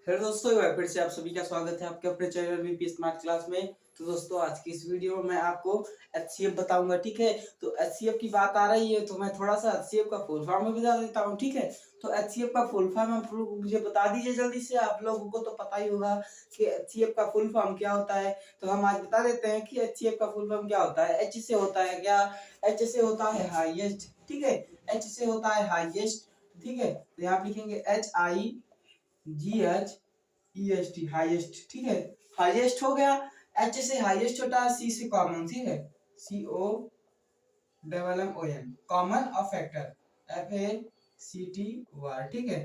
Hello दोस्तों, एक बार फिर से आप सभी का स्वागत है आपके अपने चैनल वीपी स्मार्ट क्लास में। तो दोस्तों, आज की इस वीडियो में मैं आपको एचसीएफ बताऊंगा। ठीक है, तो एचसीएफ की बात आ रही है तो मैं थोड़ा सा एचसीएफ का फुल फॉर्म भी बता देता हूँ। ठीक है, तो एचसीएफ का फुल फॉर्म आप लोग मुझे बता दीजिए जल्दी से। आप लोगों को तो पता ही होगा कि एचसीएफ का फुल फॉर्म क्या होता है। तो हम आज बता देते हैं कि एचसीएफ का फुल फॉर्म क्या होता है। एच से होता है क्या? एच से होता है हाईएस्ट। ठीक है, एच से होता है हाईएस्ट। ठीक है, तो यहाँ लिखेंगे HIGHEST, हाईएस्ट। ठीक है, हाईएस्ट हो गया। एच से हाईएस्ट होता है, सी से कॉमन। ठीक है, COMMON, कॉमन और फैक्टर, FACTOR। ठीक है,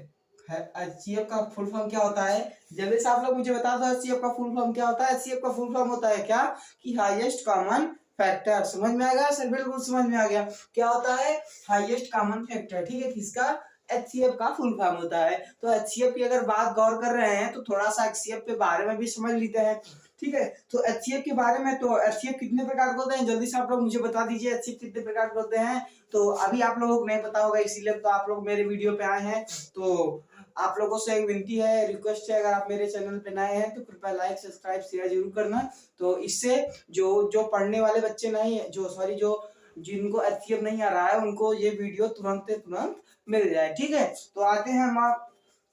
एचसीएफ का फुल फॉर्म क्या होता है? जल्दी से आप लोग मुझे बता दो एचसीएफ का फुल फॉर्म क्या होता है। एचसीएफ का फुल फॉर्म होता है क्या कि हाईएस्ट कॉमन फैक्टर। समझ में आ गया सर? बिल्कुल समझ में आ गया। क्या होता है? Highest common factor. ठीक है, किसका? एचसीएफ का फुल फॉर्म होता है। तो एचसीएफ की अगर बात गौर कर रहे हैं तो थोड़ा सा एचसीएफ के बारे में भी समझ लेते हैं। ठीक है, तो एचसीएफ के बारे में, तो एचसीएफ कितने प्रकार के होते हैं जल्दी से आप लोग मुझे बता दीजिए। एचसीएफ कितने प्रकार के होते हैं? तो अभी आप लोगों को नहीं पता होगा, इसीलिए तो आप लोग मेरे वीडियो पे आए हैं। तो आप लोगों से एक विनती है, रिक्वेस्ट है, अगर आप मेरे चैनल पे नए हैं तो कृपया लाइक सब्सक्राइब शेयर जरूर करना। तो इससे जो जो पढ़ने वाले बच्चे नहीं, जो सॉरी जो जिनको एचसीएफ नहीं आ रहा है उनको ये वीडियो तुरंत मिल जाए। ठीक है, तो आते हैं हम। आप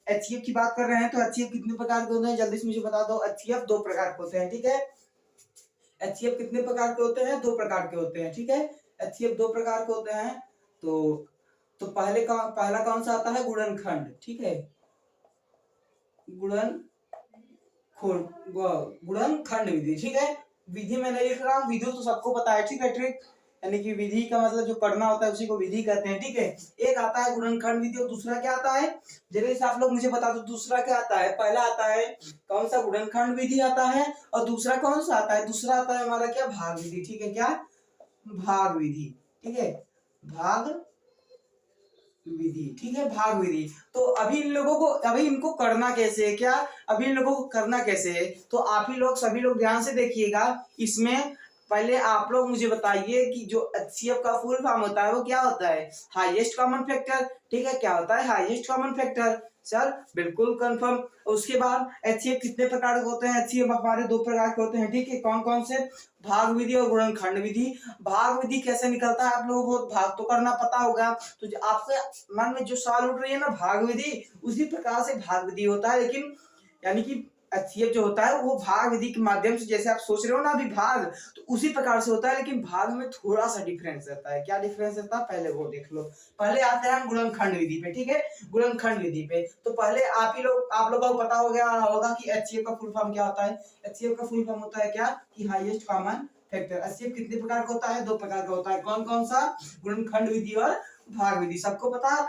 एचसीएफ की बात कर रहे हैं तो एचसीएफ कितने प्रकार के होते हैं जल्दी से मुझे बता दो। एचसीएफ दो प्रकार के होते हैं। ठीक है, एचसीएफ कितने प्रकार के होते हैं? दो प्रकार के होते हैं। ठीक है, एचसीएफ दो प्रकार के होते हैं। तो पहला कौन सा आता है? गुणनखंड। ठीक है, गुणन गुणनखंड विधि। ठीक है, विधि में नहीं लिख रहा हूँ, विधि तो सबको पता है। ठीक है, ट्रिक यानी कि विधि का मतलब जो करना होता है उसी को विधि कहते हैं। ठीक है, एक आता है गुणनखंड विधि और दूसरा क्या आता है? जल्दी से आप लोग मुझे बता दो दूसरा क्या आता है। पहला आता है कौन सा? गुणनखंड विधि आता है। और दूसरा कौन सा आता है? दूसरा आता है हमारा क्या? भाग विधि। ठीक है, क्या? भाग विधि। ठीक है, भाग विधि। ठीक है, भाग विधि। तो अभी इन लोगों को, अभी इनको करना कैसे है? क्या अभी इन लोगों को करना कैसे है? तो आप ही लोग सभी लोग ध्यान से देखिएगा। इसमें पहले आप लोग मुझे बताइए कि जो एचसीएफ का फुल फॉर्म होता है वो क्या होता है? Highest common factor. ठीक है, क्या होता है? Highest common factor. सर बिल्कुल कंफर्म। उसके बाद एचसीएफ कितने प्रकार के होते हैं? एचसीएफ हमारे दो प्रकार के होते हैं। ठीक है, कौन कौन से? भाग विधि और गुणनखंड विधि। भाग विधि कैसे निकलता है? आप लोगों को भाग तो करना पता होगा। तो जो आपके मन में जो सवाल उठ रही है ना, भाग विधि, उसी प्रकार से भाग विधि होता है। लेकिन यानी कि एचसीएफ जो होता है वो भाग विधि के माध्यम से, जैसे आप सोच रहे हो ना अभी भाग, तो उसी प्रकार से होता है। लेकिन भाग में थोड़ा सा डिफरेंस रहता है। क्या डिफरेंस रहता है पहले वो देख लो। पहले आते हैं हम गुणनखंड विधि पे। ठीक है, गुणनखंड विधि पे तो पहले आप लोगों को पता हो गया होगा कि एचसीएफ का फुल फॉर्म क्या होता है। एचसीएफ का फुल फॉर्म होता है क्या कि हाईएस्ट कॉमन फैक्टर। एचसीएफ कितने प्रकार का होता है? दो प्रकार का होता है। कौन कौन सा? गुणनखंड विधि और भाग विधि। सबको पता?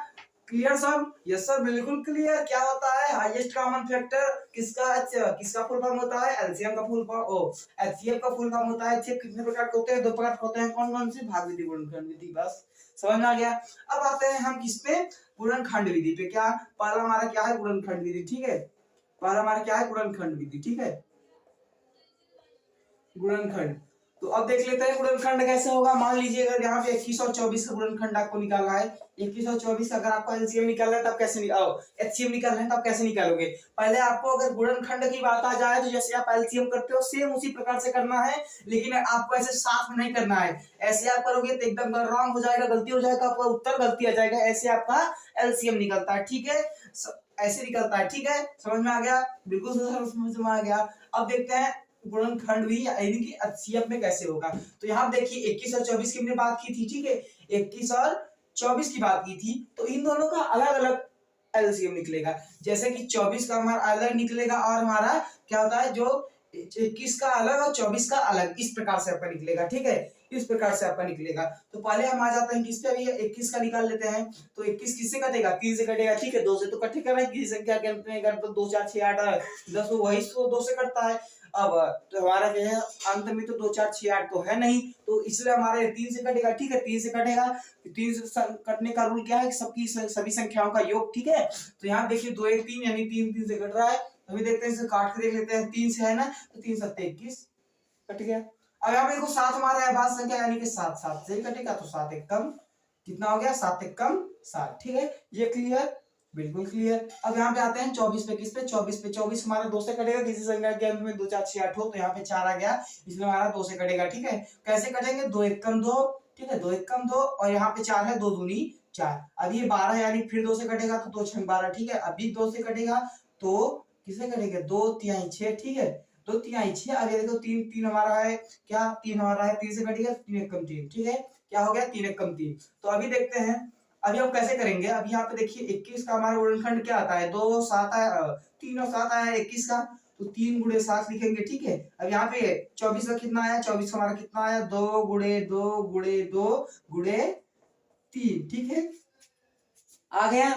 क्लियर सब? यस सर, बिल्कुल क्लियर। क्या होता है हाईएस्ट कॉमन फैक्टर? किसका फुल फॉर्म होता है? एलसीएम का फुल फॉर्म। ओ, एचसीएफ का फुल फॉर्म होता है। एचसीएफ कितने प्रकार के होते हैं? दो प्रकार के होते हैं। कौन कौन से? भाग विधि, गुणनखंड विधि। बस समझ में आ गया। अब आते हैं हम किस पे? गुणनखंड विधि पे। क्या पहला हमारा क्या है? गुणनखंड विधि। ठीक है, पहला हमारा क्या है? गुणनखंड विधि। ठीक है, गुणनखंड। तो अब देख लेते हैं गुणनखंड कैसे होगा। मान लीजिए अगर यहाँ पे 21 और 24 का गुणनखंड आपको निकालना है। 21 और 24 अगर आपको एलसीएम निकालना है तब कैसे एचसीएम निकालना है तब कैसे निकालोगे? पहले आपको अगर गुणनखंड की बात आ जाए तो जैसे आप एलसीएम करते हो सेम उसी प्रकार से करना है। लेकिन आपको ऐसे साथ में नहीं करना है। ऐसे आप करोगे तो एकदम रॉन्ग हो जाएगा, गलती हो जाएगा, आपका उत्तर गलती आ जाएगा। ऐसे आपका एलसीएम निकलता है। ठीक है, ऐसे निकलता है। ठीक है, समझ में आ गया? बिल्कुल समझ में आ गया। अब देखते हैं गुणनखंड भी यानी कि एचसीएफ में कैसे होगा। तो यहाँ देखिए 21 और 24 की हमने बात की थी। ठीक है, 21 और 24 की बात की थी। तो इन दोनों का अलग अलग एलसीएम निकलेगा। जैसे कि 24 का हमारा अलग निकलेगा और हमारा क्या होता है जो 21 का अलग और 24 का अलग, इस प्रकार से आपका निकलेगा। ठीक है, इस प्रकार से आपका निकलेगा। तो पहले हम आ जाते हैं किस पे? अभी 21 का निकाल लेते हैं। तो 21 किससे कटेगा? 3 से कटेगा। ठीक है, 2 से तो कट ही करना है। की संख्या के अंत में तो 2 4 6 8 10, वही तो 2 से कटता है। अब तो हमारा जो है अंत में तो 2 4 6 8 तो है नहीं, तो इसलिए हमारे 3 से कटेगा। ठीक है, 3 से कटेगा। 3 से कटने का रूल क्या है? सबकी सभी संख्याओं का योग। ठीक है, तो यहाँ देखिए 2 1 3 यानी 3 3 से कट रहा है। अभी देखते हैं इसे काट के देख लेते हैं। 3 से है ना, तो 3 7 21 कट गया। अब यहाँ पे देखो 7 हमारा है बात संख्या यानी कि 7 7 से ही कटेगा। तो 7 एक कम कितना हो गया? 7 एक कम 7। ठीक है, ये क्लियर। बिल्कुल क्लियर। अब यहाँ पे आते हैं 24 पे, किस पे 24 पे। 24 हमारा 2 से कटेगा, किसी संख्या के अंत में 2 4 6 8 हो, तो यहाँ पे 4 आ गया, इसलिए हमारा 2 से कटेगा। ठीक है, कैसे कटेंगे, 2 1 कम 2, ठीक है, 2 1 कम 2, और यहाँ पे 4 है, 2 दूनी 4। अब ये 12 यानी फिर 2 से कटेगा, तो 2 6 12, ठीक है। अभी 2 से कटेगा तो किससे कटेगा, 2 3 6, ठीक है, 2 3 6। अब ये देखो 3 3 हमारा है, क्या 3 हमारा है, 3 से कटेगा, 3 1 कम 3, ठीक है, क्या हो गया, 3 1 कम 3। तो अभी देखते हैं अभी हम कैसे करेंगे। अभी यहाँ पे देखिए 21 का हमारा गुणनखंड क्या आता है, 2 7 आया, 3 और 7 आया 21 का, तो 3 गुणे 7 लिखेंगे, ठीक है। अब यहाँ पे 24 का कितना आया, 24 का हमारा कितना आया, 2 गुणे 2 गुणे 2 गुणे 3, ठीक है, आ गया।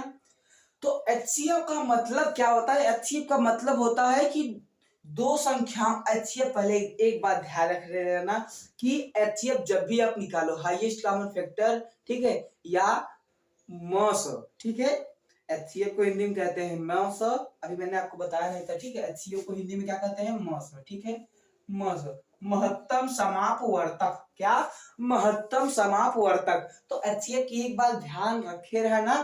तो एचसीएफ का मतलब क्या होता है, एचसीएफ का मतलब होता है कि दो संख्या, एचसीएफ पहले एक बात ध्यान रख लेना कि एचसीएफ जब भी आप निकालो हाईएस्ट कॉमन फैक्टर, ठीक है, या मौस, ठीक है, एचसीएफ को हिंदी में कहते हैं मौस। अभी मैंने आपको बताया नहीं था, ठीक है, एचसीएफ को हिंदी में क्या कहते हैं, मौस, ठीक है, मौस, महत्तम समापवर्तक, क्या, महत्तम समापवर्तक। तो एचसीएफ की एक बात ध्यान रखे रहना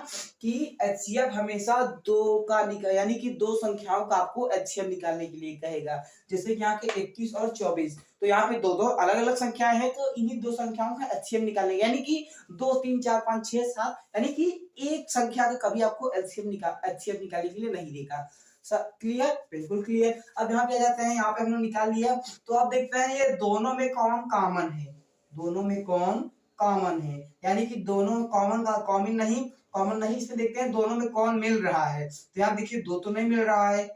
कि एचसीएफ हमेशा दो का निकाल, यानी कि दो संख्याओं का आपको एचसीएफ निकालने के लिए कहेगा। जैसे कि यहाँ के 21 और 24, तो यहाँ पे दो दो अलग अलग संख्याएं हैं, तो इन्हीं दो संख्याओं का एचसीएफ निकालने, यानी कि 2 3 4 5 6 7, यानी कि एक संख्या का कभी आपको एचसीएफ निकालने के लिए नहीं देगा। क्लियर, बिल्कुल क्लियर। अब यहाँ पे आ जाते हैं, यहाँ पे हमने निकाल लिया, तो आप देखते हैं ये दोनों में कौन कॉमन है, दोनों में कौन कॉमन है, यानी कि दोनों कॉमन का कॉमन नहीं, इसमें देखते हैं दोनों में कौन मिल रहा है। तो यहाँ देखिए 2 तो नहीं मिल रहा है,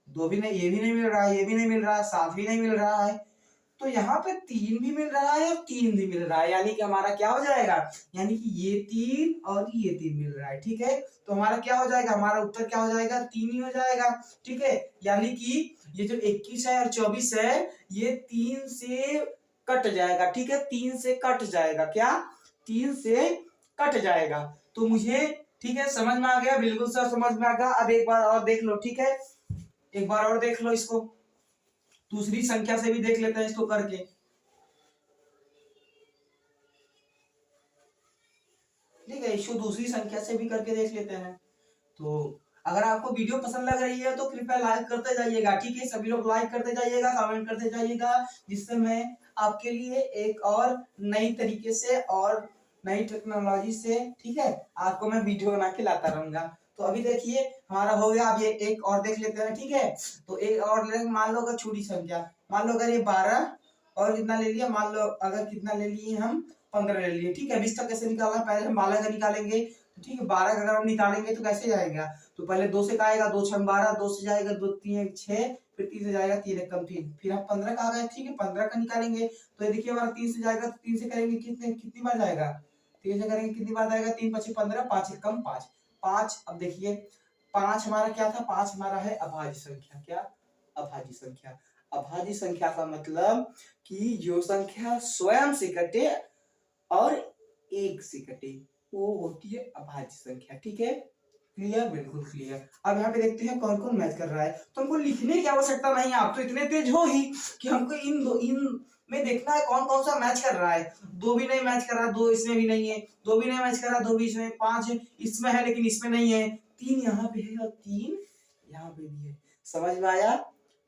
2 भी नहीं, ये भी नहीं मिल रहा है, ये भी नहीं मिल रहा है, 7 भी नहीं मिल रहा है, तो यहाँ पे 3 भी मिल रहा है और 3 भी मिल रहा है, यानी कि हमारा क्या हो जाएगा, यानी कि ये 3 और ये 3 मिल रहा है, ठीक है। तो हमारा क्या हो जाएगा, हमारा उत्तर क्या हो जाएगा, 3 ही हो जाएगा, ठीक है। यानी कि ये जो 21 है और 24 है, ये 3 से कट जाएगा, ठीक है, 3 से कट जाएगा, क्या, 3 से कट जाएगा। तो मुझे, ठीक है, समझ में आ गया, बिल्कुल सर समझ में आ गया। अब एक बार और देख लो, ठीक है, एक बार और देख लो इसको, दूसरी संख्या से भी देख लेते हैं इसको करके। ठीक है, इसको दूसरी संख्या से भी करके देख लेते हैं। तो अगर आपको वीडियो पसंद लग रही है तो कृपया लाइक करते जाइएगा, ठीक है, सभी लोग लाइक करते जाइएगा, कमेंट करते जाइएगा, जिससे मैं आपके लिए एक और नई तरीके से और नई टेक्नोलॉजी से, ठीक है, आपको मैं वीडियो बना के लाता रहूंगा। तो अभी देखिए हमारा हो गया, अब ये एक और देख लेते हैं, ठीक है। तो एक और मान लो अगर छोटी संख्या, मान लो अगर ये 12 और कितना ले लिया, मान लो अगर कितना ले लिए हम, 15 ले लिए, ठीक है। 20 का कैसे निकालना है, पहले हम 12 का निकालेंगे, तो ठीक है, 12 का अगर हम निकालेंगे तो कैसे जाएगा, तो पहले 2 से का आएगा, 2 6 12, 2 से जाएगा 2 3 6, फिर 3 से जाएगा 3 1 कम 3, फिर हम 15 का आ गए, ठीक है, 15 का निकालेंगे, तो ये देखिए हमारा 3 से जाएगा, तो 3 से करेंगे कितनी बार जाएगा, 3 से करेंगे कितनी बार जाएगा, 3 5 15, 5 1 कम 5, 5। अब देखिए 5 हमारा क्या था, 5 हमारा है अभाज्य संख्या, क्या, अभाज्य संख्या। अभाज्य संख्या का मतलब कि जो संख्या स्वयं से कटे और एक से कटे, वो होती है अभाज्य संख्या, ठीक है, क्लियर, बिल्कुल क्लियर। अब यहाँ पे देखते हैं कौन कौन मैच कर रहा है, तो हमको लिखने की आवश्यकता नहीं है, आप तो इतने तेज हो ही कि हमको इन में देखना है कौन कौन सा मैच कर रहा है। 2 भी नहीं मैच कर रहा, 2 इसमें भी नहीं है, 2 भी नहीं मैच कर रहा, 2 भी इसमें, 5 इसमें है लेकिन इसमें नहीं है, 3 यहाँ पे है और 3 यहाँ पे भी है। समझ में आया,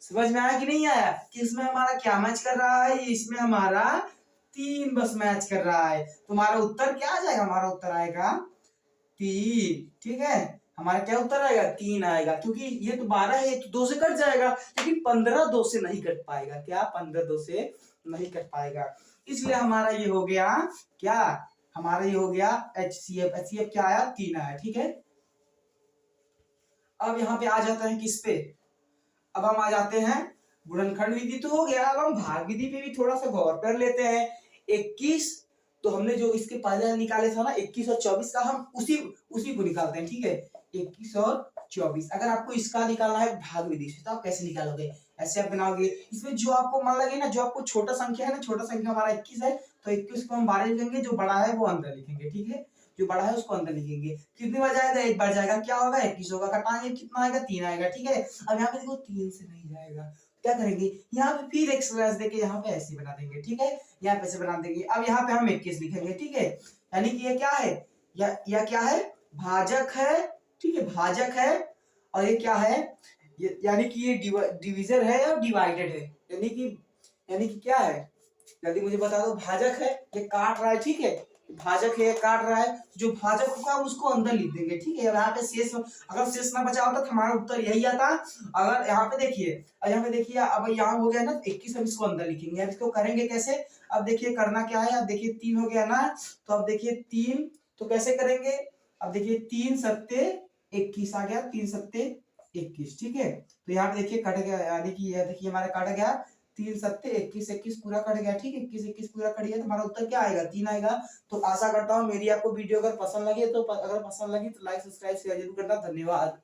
समझ में आया कि नहीं आया, कि इसमें हमारा क्या मैच कर रहा है, इसमें हमारा 3 बस मैच कर रहा है। तुम्हारा उत्तर क्या आ जाएगा, हमारा उत्तर आएगा 3, ठीक है, हमारा क्या उत्तर आएगा, 3 आएगा, क्योंकि ये तो 12 है, तो 2 से कट जाएगा, लेकिन 15 2 से नहीं कट पाएगा, क्या, 15 2 से नहीं कट पाएगा, इसलिए हमारा ये हो गया, क्या, हमारा ये हो गया एचसीएफ। एचसीएफ क्या आया, 3 आया, ठीक है। अब यहाँ पे आ जाता है किस पे, अब हम आ जाते हैं गुणनखंड विधि तो हो गया, अब हम भाग विधि पे भी थोड़ा सा गौर कर लेते हैं। 21, तो हमने जो इसके पहले निकाले था ना 21 और 24 का, हम उसी उसी को निकालते हैं, ठीक है, 21 और 24। अगर आपको इसका निकालना है भाग विधि से, तो आप कैसे निकालोगे, ऐसे आप बनाओगे, इसमें जो आपको मन लगे ना, जो आपको छोटा संख्या है ना, छोटा संख्या हमारा 21 है, तो 21 को हम 12 लिखेंगे, जो बड़ा है वो अंदर लिखेंगे, ठीक है, जो बड़ा है उसको अंदर लिखेंगे। कितनी बार जाएगा, एक बार जाएगा, क्या होगा, 21 होगा, घटाएंगे कितना आएगा, 3 आएगा, ठीक है। अब यहाँ पे देखो 3 से नहीं जाएगा, क्या करेंगे, यहाँ पे फिर एक स्लैश देके यहाँ पे ऐसे बना देंगे, ठीक है, यहाँ पे ऐसे बना देंगे। अब यहाँ पे हम 21 लिखेंगे, ठीक है, यानी कि ये क्या है, या क्या है, भाजक है, ठीक है, भाजक है और ये क्या है, यानी कि ये डिविजर है या डिवाइडेड है, यानी कि क्या है, जल्दी मुझे बता दो। भाजक है, ये काट रहा है, ठीक है, भाजक है, ये काट रहा है, जो भाजक होगा हम उसको अंदर लिख देंगे, ठीक है। यहाँ पे शेष, अगर शेष ना बचा होता तो हमारा उत्तर यही आता। अगर यहाँ पे देखिए, अब यहाँ हो गया ना 21, हम इसको अंदर लिखेंगे। अब इसको करेंगे कैसे, अब देखिए करना क्या है, अब देखिए 3 हो गया ना, तो अब देखिए 3, तो कैसे करेंगे, अब देखिए 3 सत्ते 21 आ गया, 3 सत्ते 21, ठीक है। तो यहाँ पे देखिए कट गया, यानी कि यह देखिए हमारा कट गया, 3 सत्ते 21, 21 पूरा कट गया, ठीक है, 21 21 पूरा कट गया, तो हमारा उत्तर क्या आएगा, 3 आएगा। तो आशा करता हूँ मेरी आपको वीडियो अगर पसंद लगी तो लाइक सब्सक्राइब शेयर जरूर करना। धन्यवाद।